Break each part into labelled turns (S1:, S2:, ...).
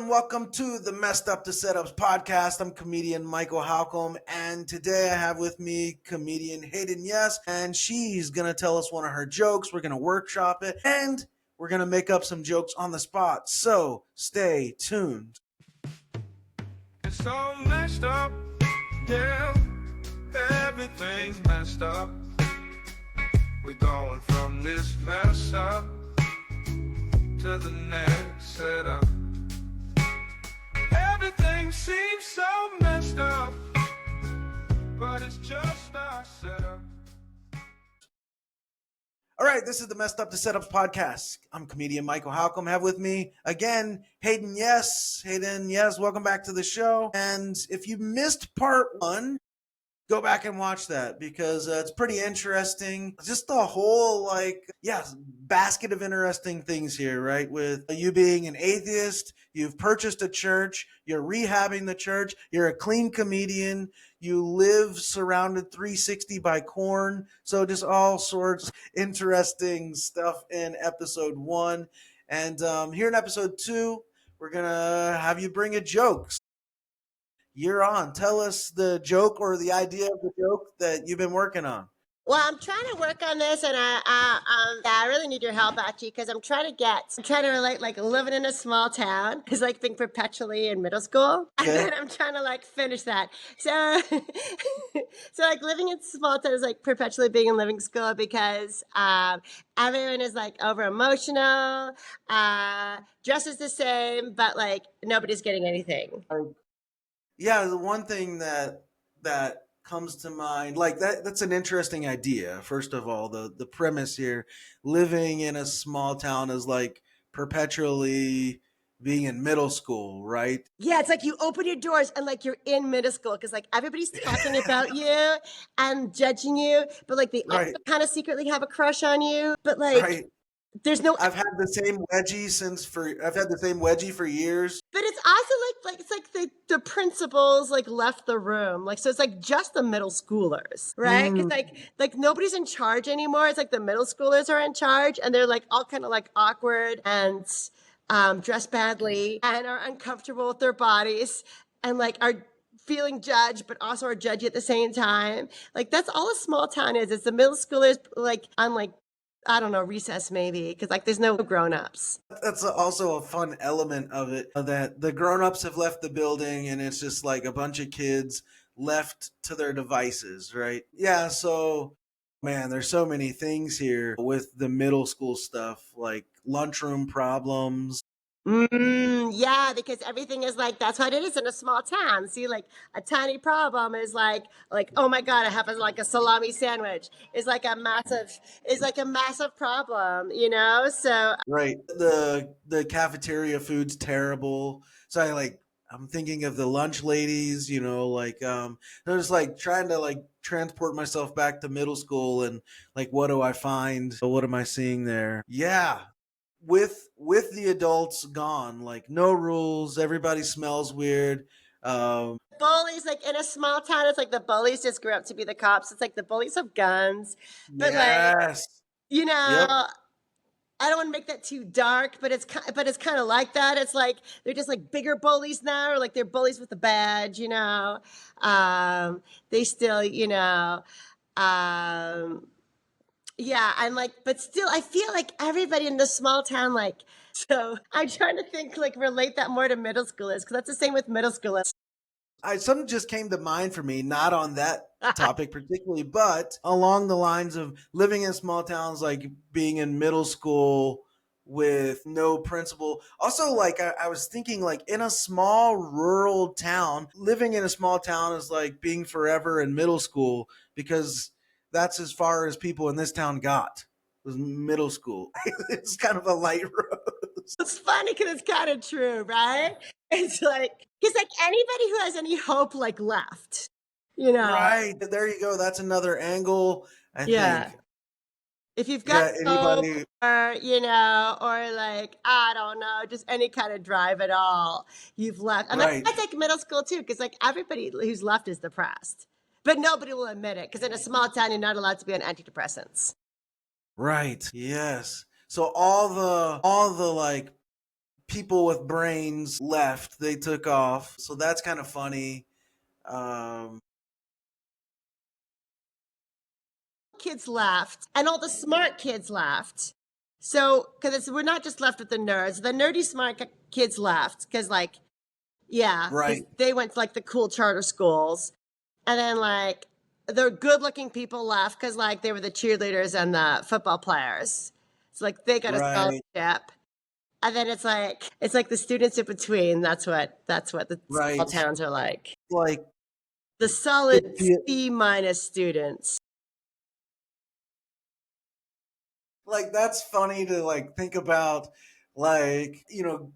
S1: welcome to the Messed Up to Setups podcast. I'm comedian Michael Halcomb, and today I have with me comedian Hayden Yes, and she's going to tell us one of her jokes. We're going to workshop it, and we're going to make up some jokes on the spot. So stay tuned.
S2: It's all messed up, yeah, everything's messed up. We're going from this mess up to the next setup. Everything seems so messed up, but it's just our setup.
S1: All right, this is the Messed Up to Setups podcast. I'm comedian Michael Halcomb. Have with me again Hayden Yes. Hayden Yes, welcome back to the show. And if you missed part one, go back and watch that because it's pretty interesting. Just the whole, basket of interesting things here, right? With you being an atheist, you've purchased a church, you're rehabbing the church, you're a clean comedian, you live surrounded 360 by corn. So just all sorts of interesting stuff in episode 1. And here in episode 2, we're going to have you bring a joke. You're on. Tell us the joke or the idea of the joke that you've been working on.
S3: Well, I'm trying to work on this, and I really need your help, actually, because I'm trying to relate, like, living in a small town is like being perpetually in middle school, and then I'm trying to, finish that. So, living in a small town is, perpetually being in living school because everyone is, over-emotional, dresses the same, but, nobody's getting anything.
S1: Yeah, the one thing that comes to mind, that's an interesting idea. First of all, the premise here, living in a small town is like perpetually being in middle school, right?
S3: Yeah, it's like you open your doors and you're in middle school because everybody's talking about you and judging you, but they also kind of secretly have a crush on you. But there's no.
S1: I've had the same wedgie for years.
S3: But it's also the principals left the room, so it's just the middle schoolers, right? Because nobody's in charge anymore. It's the middle schoolers are in charge, and they're all kind of awkward and dress badly and are uncomfortable with their bodies and are feeling judged, but also are judgy at the same time. That's all a small town is. It's the middle schoolers on I don't know, recess maybe, because there's no grown-ups.
S1: That's also a fun element of it, that the grown-ups have left the building and it's just a bunch of kids left to their devices, right? Yeah, so, man, there's so many things here with the middle school stuff, like lunchroom problems.
S3: Yeah, because everything is that's what it is in a small town. See, a tiny problem is oh my God, I have a salami sandwich. Is a massive problem, So
S1: right, the cafeteria food's terrible. So I'm thinking of the lunch ladies, I'm just trying to transport myself back to middle school and what do I find? What am I seeing there? Yeah. With the adults gone, no rules, everybody smells weird.
S3: Bullies, in a small town, it's the bullies just grew up to be the cops. It's the bullies have guns, but
S1: yes.
S3: Yep. I don't want to make that too dark, but it's kind of like that. It's they're just bigger bullies now, or they're bullies with a badge, they still, yeah, I'm but still, I feel everybody in the small town, so I'm trying to think, relate that more to middle schoolers, because that's the same with middle schoolers.
S1: Something just came to mind for me, not on that topic particularly, but along the lines of living in small towns, being in middle school with no principal. Also, I was thinking, in a small rural town, living in a small town is being forever in middle school, because that's as far as people in this town got, was middle school. It's kind of a light road.
S3: It's funny because it's kind of true, right? It's because anybody who has any hope left,
S1: Right, there you go. That's another angle, I think.
S3: If you've got anybody, hope, or I don't know, just any kind of drive at all, you've left. And I think middle school too, because everybody who's left is depressed. But nobody will admit it, because in a small town, you're not allowed to be on antidepressants.
S1: Right. Yes. So all the people with brains left. They took off. So that's kind of funny.
S3: Kids left, and all the smart kids left. So, because we're not just left with the nerds, the nerdy smart kids left because, like, yeah, 'cause
S1: Right.
S3: they went to like the cool charter schools, and then like the good-looking people left because like they were the cheerleaders and the football players. So like they got a
S1: Right.
S3: scholarship, and then it's like the students in between. That's what the small
S1: Right.
S3: towns are like.
S1: Like,
S3: The solid
S1: it-
S3: C- students.
S1: like that's funny to like think about. Like,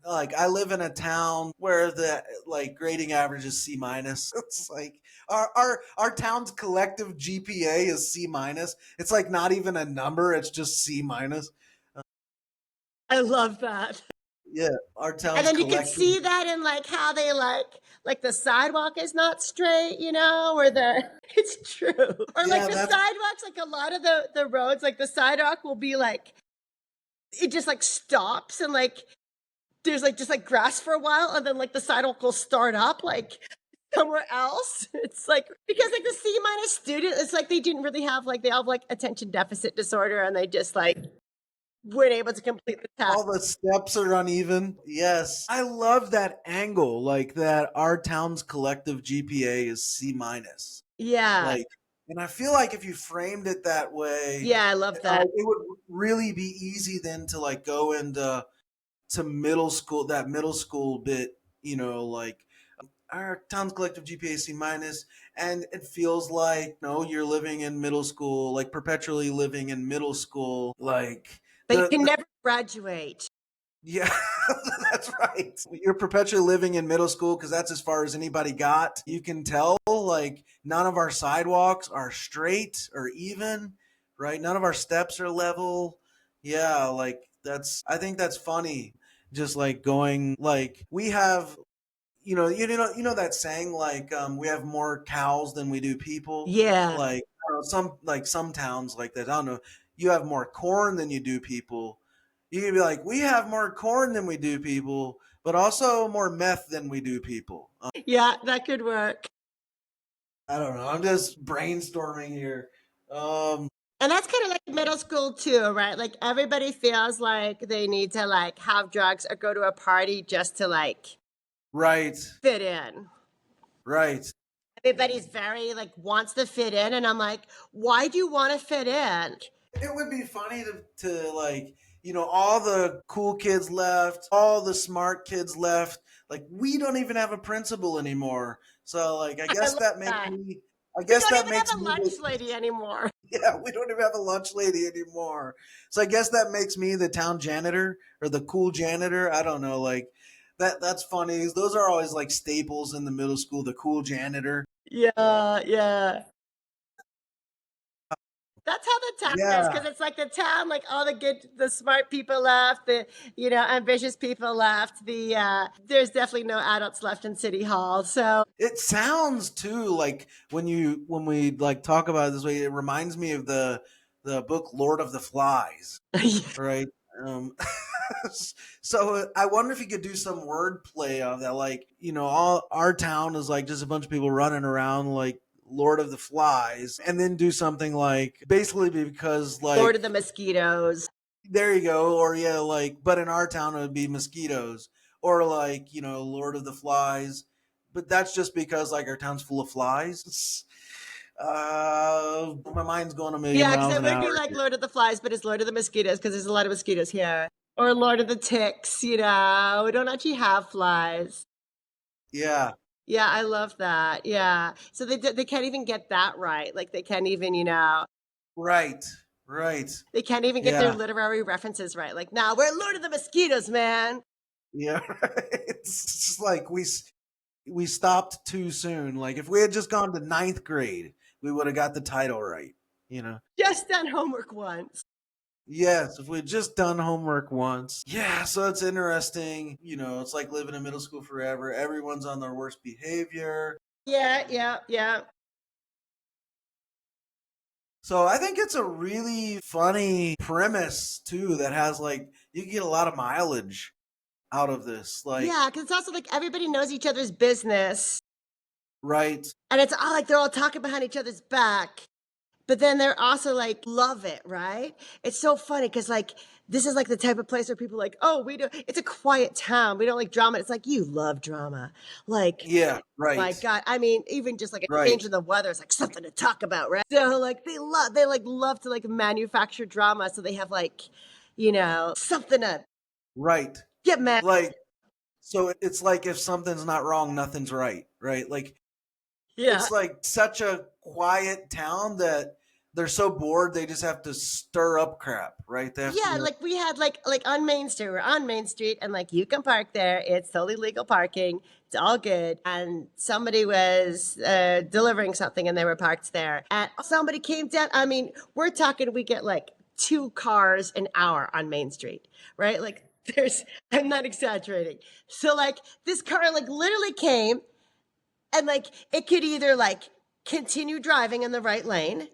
S1: like I live in a town where the like grading average is C minus. It's like our town's collective GPA is C minus. It's like not even a number, it's just C minus.
S3: I love that.
S1: Yeah, our town's
S3: And then you can
S1: collective.
S3: see that in like how they like the sidewalk is not straight, or it's true. Or
S1: Yeah,
S3: like the sidewalks, like a lot of the roads, like the sidewalk will be like it just like stops and like there's like just like grass for a while and then like the sidewalk will start up like somewhere else. It's like because like the C minus student, it's like they didn't really have like they have like attention deficit disorder and they just like weren't able to complete the task.
S1: All the steps are uneven. Yes. I love that angle, like that our town's collective GPA is C minus.
S3: Yeah.
S1: Like, and I feel like if you framed it that way,
S3: Yeah, I love that.
S1: it would really be easy then to like go into middle school, that middle school bit, like our town's collective GPA C minus, and it feels like you're living in middle school, like perpetually living in middle school, like.
S3: But you can never graduate.
S1: Yeah, that's right. You're perpetually living in middle school because that's as far as anybody got. You can tell, like, none of our sidewalks are straight or even, right? None of our steps are level. Yeah, like, I think that's funny. Just like going, like, we have, that saying, like, we have more cows than we do people.
S3: Yeah.
S1: Like, I don't know, some towns like that. I don't know. You have more corn than you do people. You can be like, we have more corn than we do people, but also more meth than we do people.
S3: Yeah, that could work.
S1: I don't know. I'm just brainstorming here.
S3: And that's kind of like middle school too, right? Like everybody feels like they need to like have drugs or go to a party just to like
S1: right
S3: fit in.
S1: Right.
S3: Everybody's very like wants to fit in, and I'm like, why do you want to fit in?
S1: It would be funny to like, all the cool kids left, all the smart kids left. Like, we don't even have a principal anymore. So, like, I guess that makes me. I guess that makes
S3: me. We don't even have a lunch lady anymore.
S1: Yeah, we don't even have a lunch lady anymore. So I guess that makes me the town janitor or the cool janitor. I don't know, like that's funny. Those are always like staples in the middle school. The cool janitor.
S3: Yeah, yeah. That's how the town is, because it's like the town, like all the smart people left, the ambitious people left. There's definitely no adults left in City Hall. So
S1: it sounds too like when we like talk about it this way, it reminds me of the book Lord of the Flies, right? So I wonder if you could do some wordplay on that, like all our town is like just a bunch of people running around like Lord of the Flies, and then do something like basically because like
S3: Lord of the Mosquitoes.
S1: There you go. Or yeah, like but in our town it would be mosquitoes, or like Lord of the Flies, but that's just because like our town's full of flies. My mind's going a million miles an hour.
S3: Yeah, because it would be like Lord of the Flies, but it's Lord of the Mosquitoes because there's a lot of mosquitoes here. Or Lord of the Ticks. We don't actually have flies.
S1: Yeah.
S3: Yeah, I love that. Yeah. So they can't even get that right. Like they can't even,
S1: Right.
S3: They can't even get their literary references right. Like, nah, we're Lord of the Mosquitoes, man.
S1: Yeah. It's just like we stopped too soon. Like if we had just gone to 9th grade, we would have got the title right,
S3: Just done homework once.
S1: Yes, if we'd just done homework once. Yeah, so it's interesting. It's like living in middle school forever. Everyone's on their worst behavior.
S3: Yeah.
S1: So I think it's a really funny premise, too, that has like, you can get a lot of mileage out of this. Like,
S3: Yeah, because it's also like everybody knows each other's business,
S1: right.
S3: and it's all like they're all talking behind each other's back. But then they're also like love it, right? It's so funny because like this is like the type of place where people are like, oh, we do. It's a quiet town. We don't like drama. It's like you love drama, like.
S1: Yeah,
S3: My
S1: right.
S3: God, I mean, even just like a
S1: Right.
S3: change in the weather is like something to talk about, right? So like they like love to like manufacture drama, so they have like, something to
S1: Right.
S3: get mad.
S1: Like, so it's like if something's not wrong, nothing's right, right? Like,
S3: Yeah.
S1: it's like such a quiet town that they're so bored they just have to stir up crap, right? They have
S3: Yeah,
S1: to,
S3: like we had like on Main Street, we're on Main Street and like you can park there. It's totally legal parking. It's all good. And somebody was delivering something and they were parked there. And somebody came down. I mean, we're talking we get like 2 cars an hour on Main Street, right? Like I'm not exaggerating. So like this car like literally came and like it could either like continue driving in the right lane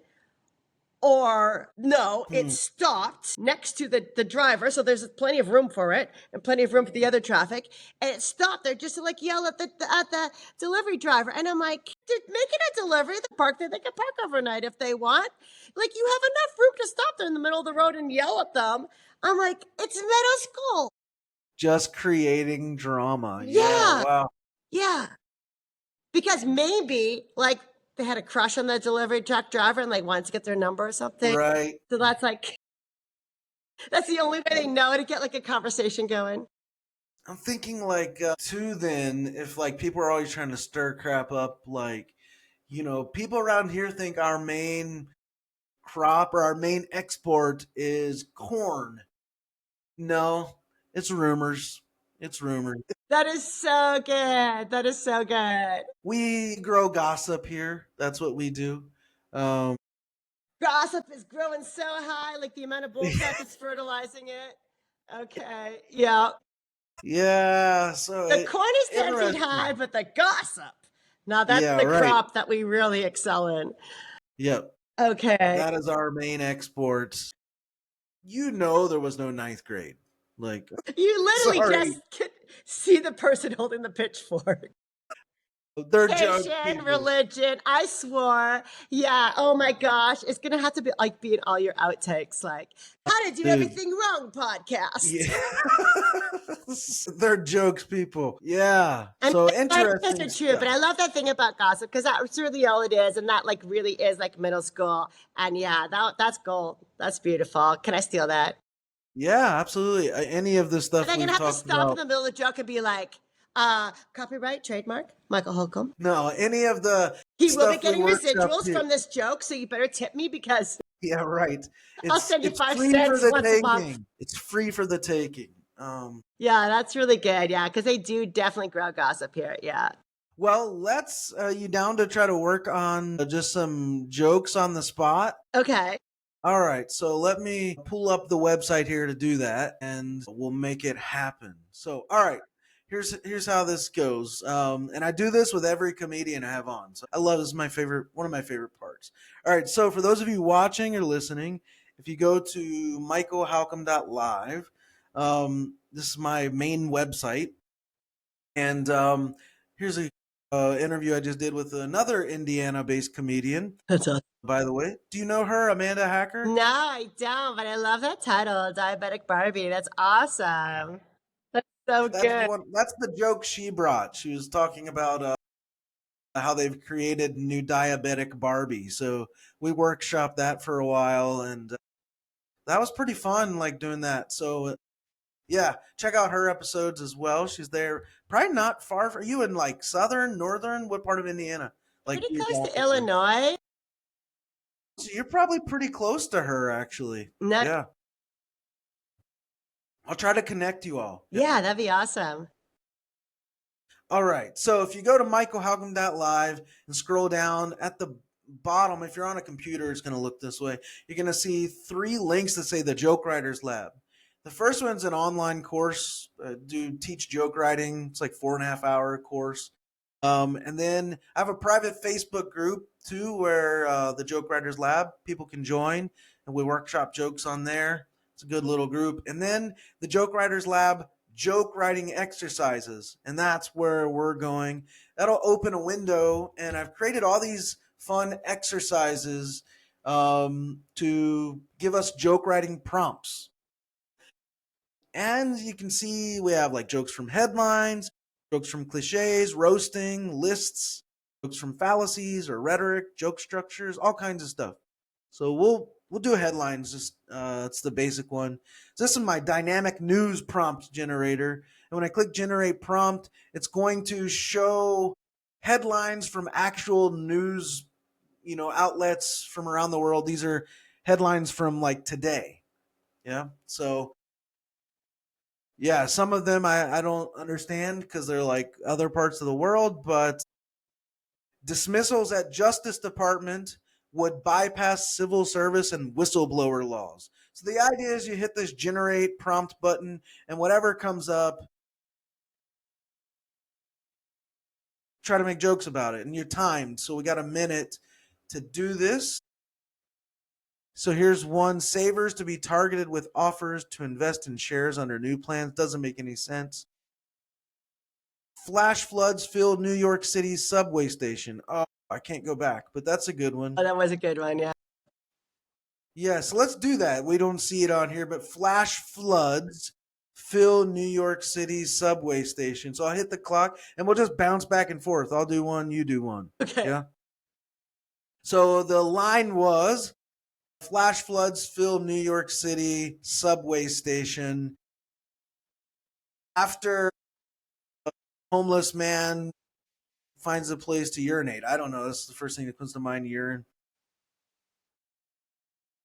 S3: or no, it stopped next to the driver. So there's plenty of room for it and plenty of room for the other traffic. And it stopped there just to like yell at the delivery driver. And I'm like, they're making a delivery. They park there. They can park overnight if they want. Like you have enough room to stop there in the middle of the road and yell at them. I'm like, it's middle school.
S1: just creating drama.
S3: Yeah.
S1: Wow.
S3: Yeah. Because maybe like they had a crush on the delivery truck driver and like wanted to get their number or something.
S1: Right.
S3: So that's like, that's the only way they know to get like a conversation going.
S1: I'm thinking like too then if like people are always trying to stir crap up, like, people around here think our main crop or our main export is corn. No, it's rumors. It's rumors.
S3: That is so good. That is so good.
S1: We grow gossip here. That's what we do. Um,
S3: Gossip is growing so high, like the amount of bullcrap is fertilizing it. Okay. Yeah.
S1: yeah. So
S3: The corn is 10 feet
S1: interesting.
S3: high, but the gossip. Now that's
S1: Yeah,
S3: the
S1: right.
S3: crop that we really excel in.
S1: Yep.
S3: Okay.
S1: That is our main export. There was no ninth grade. Like,
S3: You literally
S1: sorry.
S3: just could see the person holding the pitchfork.
S1: They're joke
S3: Education,
S1: people.
S3: religion, I swore. Yeah, oh my gosh. It's going to have to be like be in all your outtakes. Like, how to do
S1: Dude.
S3: everything wrong podcast.
S1: Yeah. They're jokes people. Yeah.
S3: And
S1: So
S3: that's
S1: interesting.
S3: true,
S1: stuff.
S3: but I love that thing about gossip because that's really all it is, and that like really is like middle school. And yeah, that's gold. That's beautiful. Can I steal that?
S1: Yeah, absolutely. Any of the stuff
S3: And I'm
S1: we've
S3: gonna have to
S1: talked
S3: stop in
S1: about.
S3: the middle of the joke and be like, copyright, trademark, Michael Holcomb.
S1: No, any of the
S3: He will be
S1: stuff
S3: getting
S1: we workshopped
S3: residuals
S1: here.
S3: from this joke, so you better tip me because
S1: Yeah, right.
S3: I'll send you
S1: it's
S3: 5
S1: free
S3: cents
S1: for the
S3: once a month.
S1: taking. It's free for the taking.
S3: Yeah, that's really good. Yeah, because they do definitely grow gossip here. Yeah.
S1: Well, let's you down to try to work on just some jokes on the spot.
S3: Okay.
S1: All right, so let me pull up the website here to do that, and we'll make it happen. So, all right, here's how this goes. And I do this with every comedian I have on. So I love this. Is one of my favorite parts. All right, so for those of you watching or listening, if you go to michaelhalcomb.live, this is my main website, and here's a interview I just did with another Indiana-based comedian.
S3: That's awesome.
S1: By the way, do you know her, Amanda Hacker?
S3: No, I don't, but I love that title, Diabetic Barbie. That's awesome. That's so good.
S1: That's the joke she brought. She was talking about how they've created new diabetic Barbie. So we workshopped that for a while, and that was pretty fun, like doing that. So yeah, check out her episodes as well. She's there, probably not far from you in like northern, what part of Indiana? Like
S3: Pretty close to
S1: geographically?
S3: Illinois.
S1: So you're probably pretty close to her, actually.
S3: No-
S1: Yeah. I'll try to connect you all.
S3: Yeah, that'd be awesome.
S1: All right. So if you go to michaelhalcomb.live and scroll down at the bottom, if you're on a computer, it's going to look this way. You're going to see 3 links that say the Joke Writers Lab. The first one's an online course. Teach joke writing. It's like 4.5 hour course. And then I have a private Facebook group too, where the Joke Writers Lab people can join, and we workshop jokes on there. It's a good little group. And then the Joke Writers Lab joke writing exercises. And that's where we're going. That'll open a window. And I've created all these fun exercises to give us joke writing prompts. And you can see we have like jokes from headlines, jokes from cliches, roasting, lists, jokes from fallacies or rhetoric, joke structures, all kinds of stuff. So we'll do headlines. Just it's the basic one. So this is my dynamic news prompt generator. And when I click generate prompt, it's going to show headlines from actual news, outlets from around the world. These are headlines from like today. Yeah. So yeah, some of them I don't understand because they're like other parts of the world, but dismissals at Justice Department would bypass civil service and whistleblower laws. So the idea is you hit this generate prompt button and whatever comes up, try to make jokes about it. And you're timed. So we got a minute to do this. So here's one: savers to be targeted with offers to invest in shares under new plans. Doesn't make any sense. Flash floods fill New York City's subway station. Oh, I can't go back, but that's a good one.
S3: Oh, that was a good one, yeah.
S1: Yeah, so let's do that. We don't see it on here, but flash floods fill New York City's subway station. So I'll hit the clock and we'll just bounce back and forth. I'll do one, you do one.
S3: Okay.
S1: Yeah. So the line was flash floods fill New York City subway station after a homeless man finds a place to urinate. I don't know. That's the first thing that comes to mind, urine.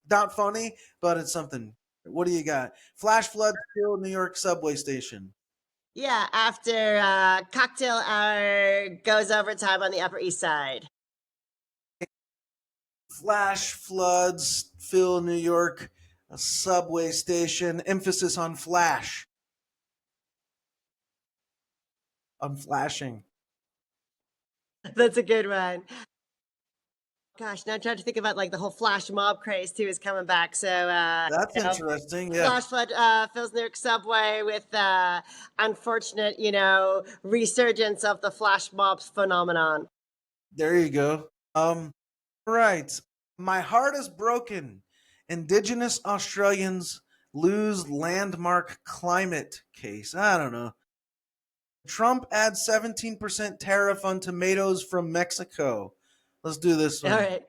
S1: Not funny, but it's something. What do you got? Flash flood fill New York subway station.
S3: Yeah, after cocktail hour goes overtime on the Upper East Side.
S1: Flash floods fill New York subway station. Emphasis on flash. On flashing.
S3: That's a good one. Gosh, now I'm trying to think about like the whole flash mob craze too is coming back. So
S1: That's interesting. Yeah.
S3: flash flood fills New York subway with unfortunate, resurgence of the flash mob phenomenon.
S1: There you go. Right. My heart is broken. Indigenous Australians lose landmark climate case. I don't know. Trump adds 17% tariff on tomatoes from Mexico. Let's do this one.
S3: All right.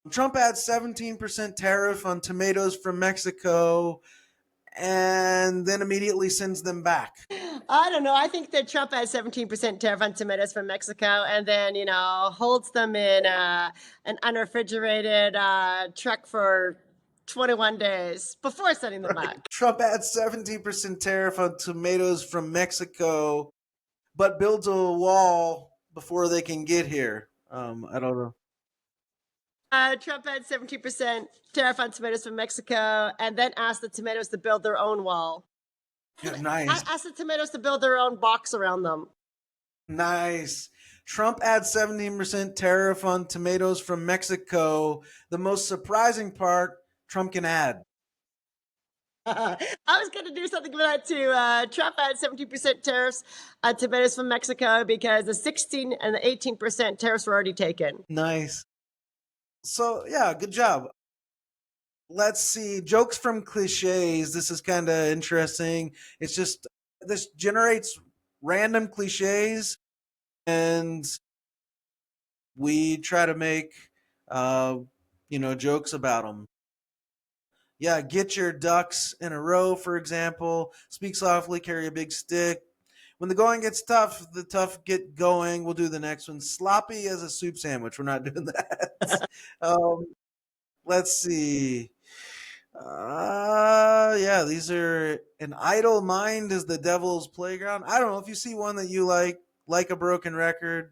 S1: Trump adds 17% tariff on tomatoes from Mexico and then immediately sends them back.
S3: I don't know. I think that Trump has 17% tariff on tomatoes from Mexico and then, holds them in an unrefrigerated truck for 21 days before sending them back.
S1: Trump adds 17% tariff on tomatoes from Mexico, but builds a wall before they can get here. I don't know.
S3: Trump had 17% tariff on tomatoes from Mexico and then asked the tomatoes to build their own wall.
S1: Yeah, nice.
S3: Asked the tomatoes to build their own box around them.
S1: Nice. Trump adds 17% tariff on tomatoes from Mexico. The most surprising part, Trump can add.
S3: I was going to do something with that too. Trump had 17% tariffs on tomatoes from Mexico because the 16 and the 18% tariffs were already taken.
S1: Nice. So, yeah, good job. Let's see. Jokes from cliches. This is kind of interesting. It's just, this generates random cliches and we try to make, jokes about them. Yeah, get your ducks in a row, for example. Speak softly, carry a big stick. When the going gets tough, the tough get going. We'll do the next one. Sloppy as a soup sandwich. We're not doing that. Let's see. Yeah, these are an idle mind is the devil's playground. I don't know if you see one that you like a broken record,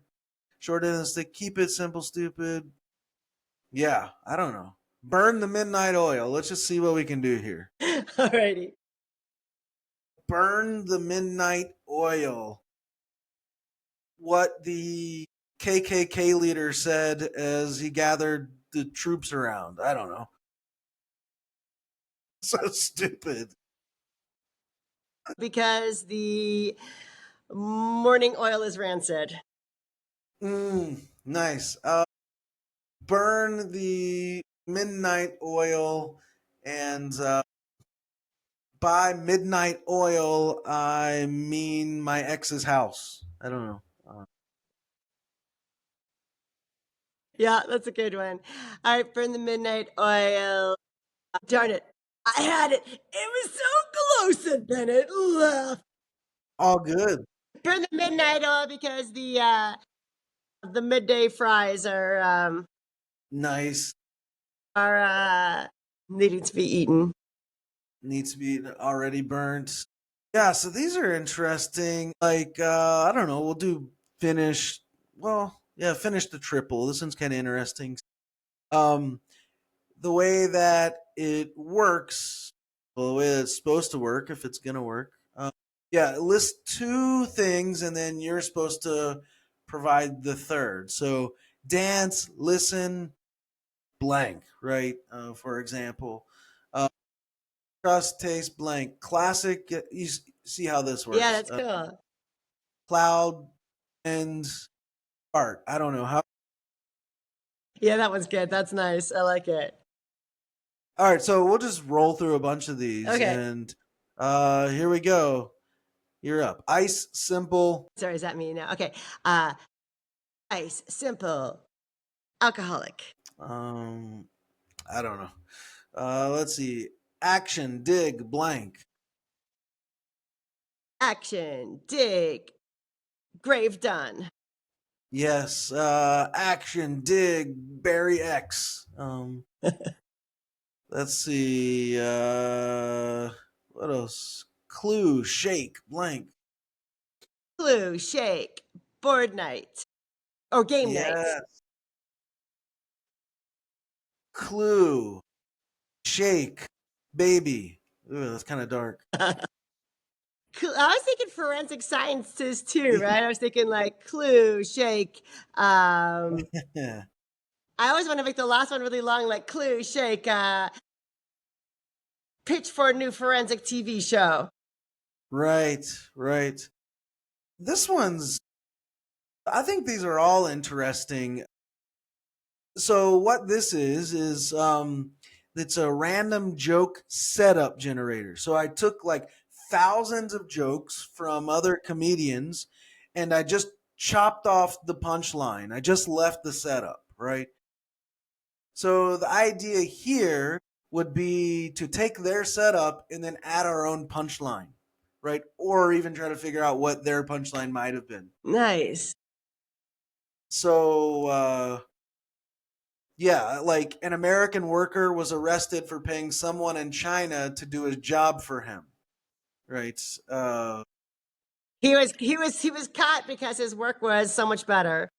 S1: short end of the stick, keep it simple, stupid. Yeah, I don't know. Burn the midnight oil. Let's just see what we can do here.
S3: Alrighty.
S1: Burn the midnight oil. What the KKK leader said as he gathered the troops around. I don't know. So stupid.
S3: because the morning oil is rancid.
S1: Nice. Burn the midnight oil, and by midnight oil, I mean my ex's house. I don't know.
S3: Yeah, that's a good one. All right, burn the midnight oil. Darn it. I had it. It was so close, and then it left.
S1: All good.
S3: Burn the midnight oil because the midday fries
S1: Nice.
S3: are needing to be eaten.
S1: Needs to be already burnt. Yeah, so these are interesting. Like, I don't know, we'll do finish. Well, yeah, finish the triple. This one's kind of interesting. The way that it works, well, the way that it's supposed to work, if it's gonna work. Yeah, list two things, and then you're supposed to provide the third. So dance, listen, blank, right? For example, trust, taste, blank. Classic. You see how this works.
S3: Yeah, that's cool.
S1: Cloud and art. I don't know how.
S3: Yeah, that one's good. That's nice. I like it.
S1: All right, so we'll just roll through a bunch of these,
S3: Okay.
S1: and here we go. You're up. Ice, simple.
S3: Sorry, is that me now? Okay. Ice, simple, alcoholic.
S1: I don't know. Let's see. Action, dig, blank.
S3: Action, dig, grave done.
S1: Yes. Action, dig, Barry X. Let's see. What else? Clue, shake, blank.
S3: Clue, shake, board night, or game night.
S1: Yes. Clue, shake, baby. Ooh, that's kind of dark.
S3: Cool. I was thinking forensic sciences too, right? I was thinking like clue, shake. I always want to make the last one really long, like clue, shake, pitch for a new forensic TV show.
S1: Right, right. This one's, I think these are all interesting. So what this is it's a random joke setup generator. So I took like thousands of jokes from other comedians and I just chopped off the punchline. I just left the setup, right? So the idea here would be to take their setup and then add our own punchline, right? Or even try to figure out what their punchline might have been.
S3: Nice.
S1: So, yeah, like an American worker was arrested for paying someone in China to do his job for him, right?
S3: He was caught because his work was so much better.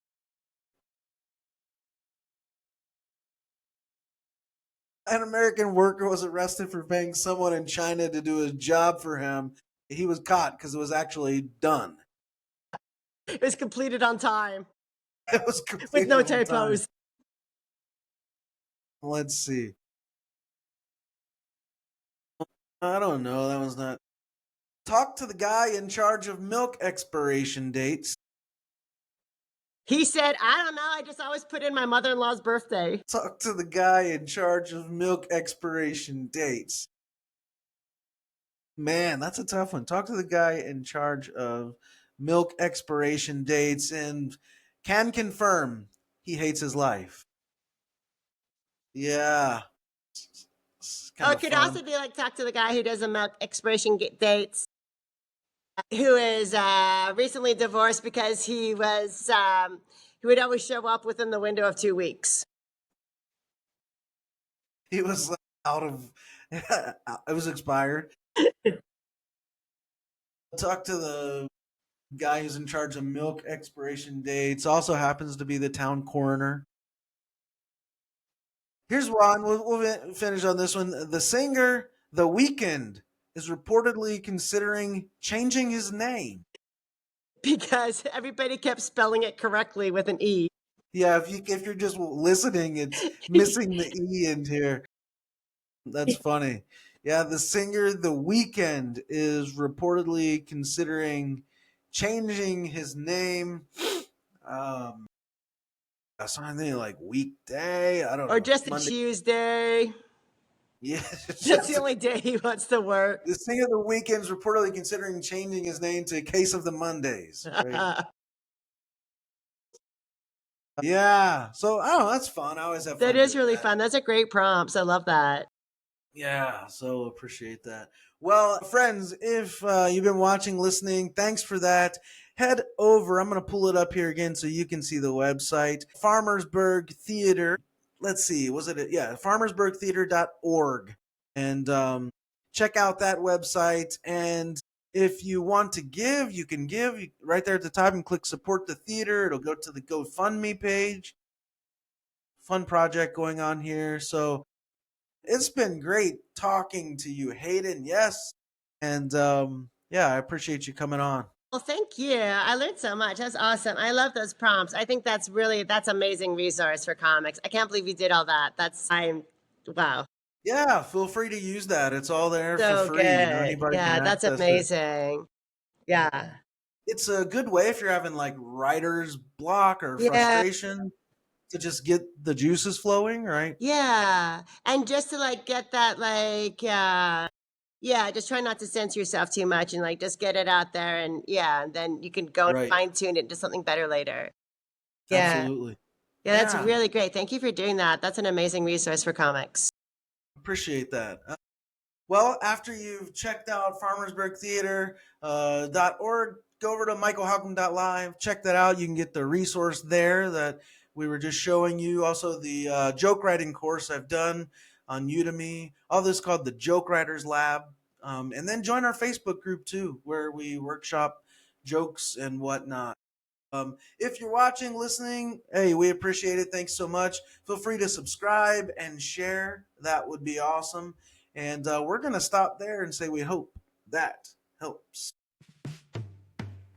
S1: An American worker was arrested for paying someone in China to do his job for him. He was caught because it was actually done.
S3: It was completed on time
S1: It was
S3: with no
S1: completed on time.
S3: typos.
S1: Let's see. I don't know. That was not. Talk to the guy in charge of milk expiration dates.
S3: He said, I don't know. I just always put in my mother-in-law's birthday.
S1: Talk to the guy in charge of milk expiration dates. Man, that's a tough one. Talk to the guy in charge of milk expiration dates and can confirm he hates his life. Yeah. It's
S3: Oh,
S1: kinda
S3: it could
S1: fun.
S3: also be like talk to the guy who does the milk expiration dates, who is recently divorced because he would always show up within the window of 2 weeks.
S1: He was like, out of it was expired. Talk to the guy who's in charge of milk expiration dates. Also happens to be the town coroner. Here's one. We'll finish on this one. The singer, The Weeknd, is reportedly considering changing his name.
S3: Because everybody kept spelling it correctly with an E.
S1: Yeah, if you're just listening, it's missing the E in here. That's funny. Yeah, the singer The Weeknd is reportedly considering changing his name. Something like weekday. I don't
S3: Or
S1: know.
S3: just a
S1: Monday.
S3: Tuesday.
S1: Yeah,
S3: That's the only day he wants to work.
S1: the singer The Weeknd is reportedly considering changing his name to Case of the Mondays. Right? Yeah. So I don't know. That's fun. I always have fun.
S3: That is
S1: doing
S3: really
S1: that.
S3: fun. That's a great prompts. I love that.
S1: Yeah, so appreciate that. Well, friends, if you've been watching, listening, thanks for that. Head over. I'm going to pull it up here again so you can see the website. Farmersburg Theater. Let's see. Was it? Yeah, farmersburgtheater.org. And check out that website. And if you want to give, you can give right there at the top and click support the theater. It'll go to the GoFundMe page. Fun project going on here. So it's been great talking to you, Hayden. Yes. And yeah, I appreciate you coming on.
S3: Well, thank you. I learned so much. That's awesome. I love those prompts. I think that's amazing resource for comics. I can't believe you did all that. Wow.
S1: Yeah, feel free to use that. It's all there
S3: So
S1: for free.
S3: good.
S1: Anybody
S3: Yeah,
S1: can
S3: that's
S1: access it.
S3: amazing. Yeah.
S1: It's a good way if you're having like writer's block or
S3: Yeah.
S1: frustration to just get the juices flowing, right?
S3: Yeah. And just to like get that yeah, just try not to censor yourself too much and like just get it out there and then you can go and
S1: Right.
S3: fine tune it into something better later. Yeah.
S1: Absolutely.
S3: Yeah, that's
S1: Yeah.
S3: really great. Thank you for doing that. That's an amazing resource for comics.
S1: Appreciate that. Well, after you've checked out farmersburgtheater.org, go over to michaelhalcomb.live. Check that out. You can get the resource there that we were just showing you. Also, the joke writing course I've done on Udemy. All this called the Joke Writers Lab. And then join our Facebook group too, where we workshop jokes and whatnot. If you're watching, listening, hey, we appreciate it. Thanks so much. Feel free to subscribe and share. That would be awesome. And we're going to stop there and say we hope that helps.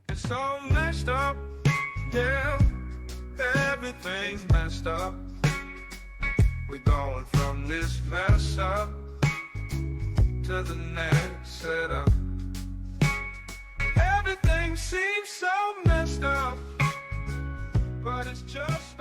S2: It's all messed up, yeah. Everything's messed up. We're going from this mess up to the next setup. Everything seems so messed up, but it's just